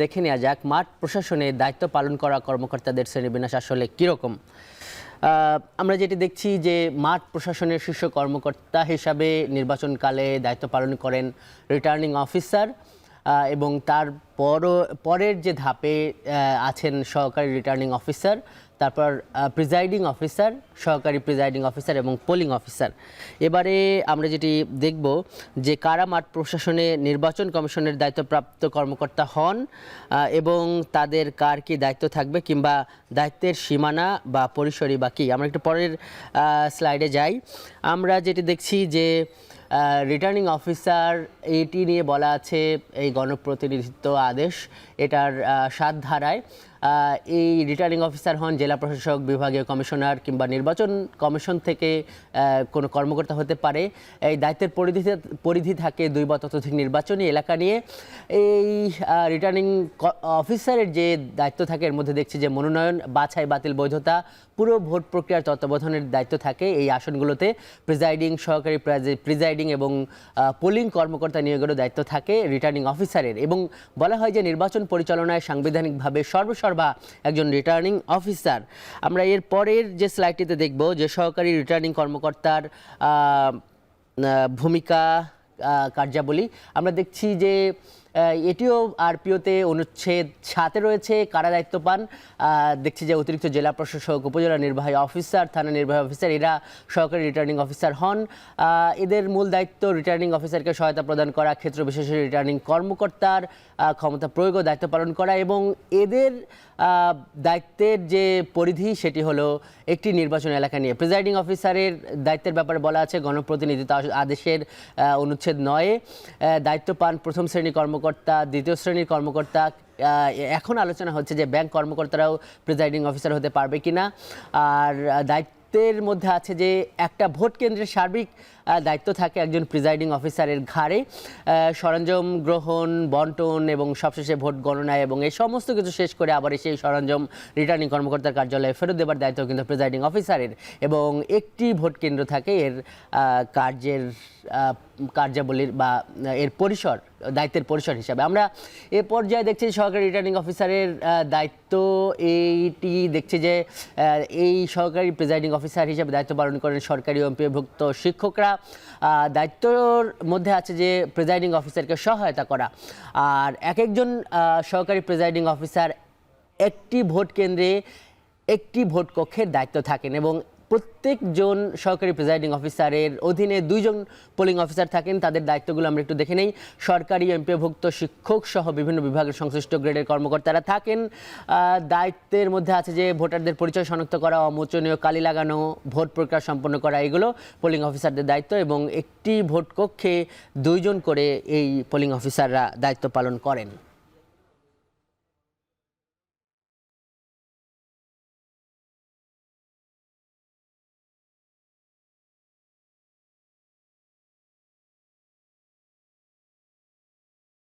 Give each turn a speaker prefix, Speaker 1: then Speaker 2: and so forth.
Speaker 1: দেখে নেওয়া যাক মাঠ প্রশাসনে দায়িত্ব পালন করা কর্মকর্তাদের শ্রেণীবিন্যাস আসলে কীরকম। আমরা যেটি দেখছি যে মাঠ প্রশাসনের শীর্ষ কর্মকর্তা হিসাবে নির্বাচনকালে দায়িত্ব পালন করেন রিটার্নিং অফিসার এবং তার পরের যে ধাপে আছেন সহকারী রিটার্নিং অফিসার, তারপর প্রিজাইডিং অফিসার, সহকারী প্রিজাইডিং অফিসার এবং পোলিং অফিসার। এবারে আমরা যেটি দেখব যে কারা মাঠ প্রশাসনে নির্বাচন কমিশনের দায়িত্বপ্রাপ্ত কর্মকর্তা হন এবং তাদের কার কি দায়িত্ব থাকবে কিংবা দায়িত্বের সীমানা বা পরিসরই বা কী। আমরা একটু পরের স্লাইডে যাই। আমরা যেটি দেখছি যে রিটার্নিং অফিসার এটি নিয়ে বলা আছে এই গণপ্রতিনিধিত্ব আদেশ, এটার ৭ ধারায় এই রিটার্নিং অফিসার হন জেলা প্রশাসক, বিভাগীয় কমিশনার কিংবা নির্বাচন কমিশন থেকে কোনো কর্মকর্তা হতে পারে। এই দায়িত্বের পরিধি থাকে 2 বা ততোধিক নির্বাচনী এলাকা নিয়ে। এই রিটার্নিং অফিসারের যে দায়িত্ব থাকে এর মধ্যে দেখছি যে মনোনয়ন, বাছাই, বাতিল, বৈধতা, পুরো ভোট প্রক্রিয়ার তত্ত্বাবধানের দায়িত্ব থাকে এই আসনগুলোতে। প্রিজাইডিং, সহকারী প্রিজাইডিং এবং পোলিং কর্মকর্তা নিয়োগেরও দায়িত্ব থাকে রিটার্নিং অফিসারের। এবং বলা হয় যে নির্বাচন পরিচালনায় সাংবিধানিকভাবে সর্বসর্বা একজন রিটার্নিং অফিসার। আমরা এর পরের যে স্লাইডটিতে দেখব যে সহকারী রিটার্নিং কর্মকর্তার ভূমিকা, কার্যাবলী। আমরা দেখছি যে এটিও আরপিওতে অনুচ্ছেদ 7-এ রয়েছে কারা দায়িত্ব পান। দেখছি যে অতিরিক্ত জেলা প্রশাসক, উপজেলা নির্বাহী অফিসার, থানা নির্বাহী অফিসার, এরা সহকারী রিটার্নিং অফিসার হন। এদের মূল দায়িত্ব রিটার্নিং অফিসারকে সহায়তা প্রদান করা, ক্ষেত্র বিশেষে রিটার্নিং কর্মকর্তার ক্ষমতা প্রয়োগ ও দায়িত্ব পালন করা এবং এদের দায়িত্বের যে পরিধি সেটি হলো একটি নির্বাচন এলাকা নিয়ে। প্রিজাইডিং অফিসারের দায়িত্বের ব্যাপারে বলা আছে গণপ্রতিনিধিত্ব আদেশের অনুচ্ছেদ 9-এ দায়িত্ব পান প্রথম শ্রেণীর কর্মকর্তা, দ্বিতীয় শ্রেণীর কর্মকর্তা। এখন আলোচনা হচ্ছে যে ব্যাংক কর্মকর্তারাও প্রিজাইডিং অফিসার হতে পারবে কিনা। আর দায়িত্বের মধ্যে আছে যে একটা ভোট কেন্দ্রের সার্বিক দায়িত্ব থাকে একজন প্রিজাইডিং অফিসারের ঘাড়ে। সরঞ্জাম গ্রহণ, বন্টন এবং সবশেষে ভোট গণনা এবং এই সমস্ত কিছু শেষ করে আবার সেই সরঞ্জাম রিটার্নিং কর্মকর্তার কার্যালয়ে ফেরত দেবার দায়িত্ব কিন্তু প্রিজাইডিং অফিসারের। এবং একটি ভোট কেন্দ্র থাকে এর কার্যাবলীর বা এর পরিসর, দায়িত্বের পরিসর হিসাবে। আমরা এ পর্যায়ে দেখছি সহকারী রিটার্নিং অফিসারের দায়িত্ব এইটি দেখছি যে এই সহকারী প্রিজাইডিং অফিসার হিসেবে দায়িত্ব পালন করেন সরকারি ও এমপিওভুক্ত শিক্ষকরা। দায়িত্বর মধ্যে আছে যে প্রিজাইডিং অফিসারকে সহায়তা করা। আর একজন সহকারী প্রিজাইডিং অফিসার একটি ভোট কেন্দ্রে একটি ভোট কক্ষের দায়িত্ব থাকেন এবং প্রত্যেকজন সহকারী প্রিজাইডিং অফিসারের অধীনে 2 জন পোলিং অফিসার থাকেন। তাদের দায়িত্বগুলো আমরা একটু দেখে নেই। সরকারি এমপিওভুক্ত শিক্ষক সহ বিভিন্ন বিভাগের সংশ্লিষ্ট গ্রেডের কর্মকর্তারা থাকেন। দায়িত্বের মধ্যে আছে যে ভোটারদের পরিচয় শনাক্ত করা, অমোচনীয় কালি লাগানো, ভোট প্রক্রিয়া সম্পন্ন করা, এগুলো পোলিং অফিসারদের দায়িত্ব এবং একটি ভোট কক্ষে 2 জন করে এই পোলিং অফিসাররা দায়িত্ব পালন করেন।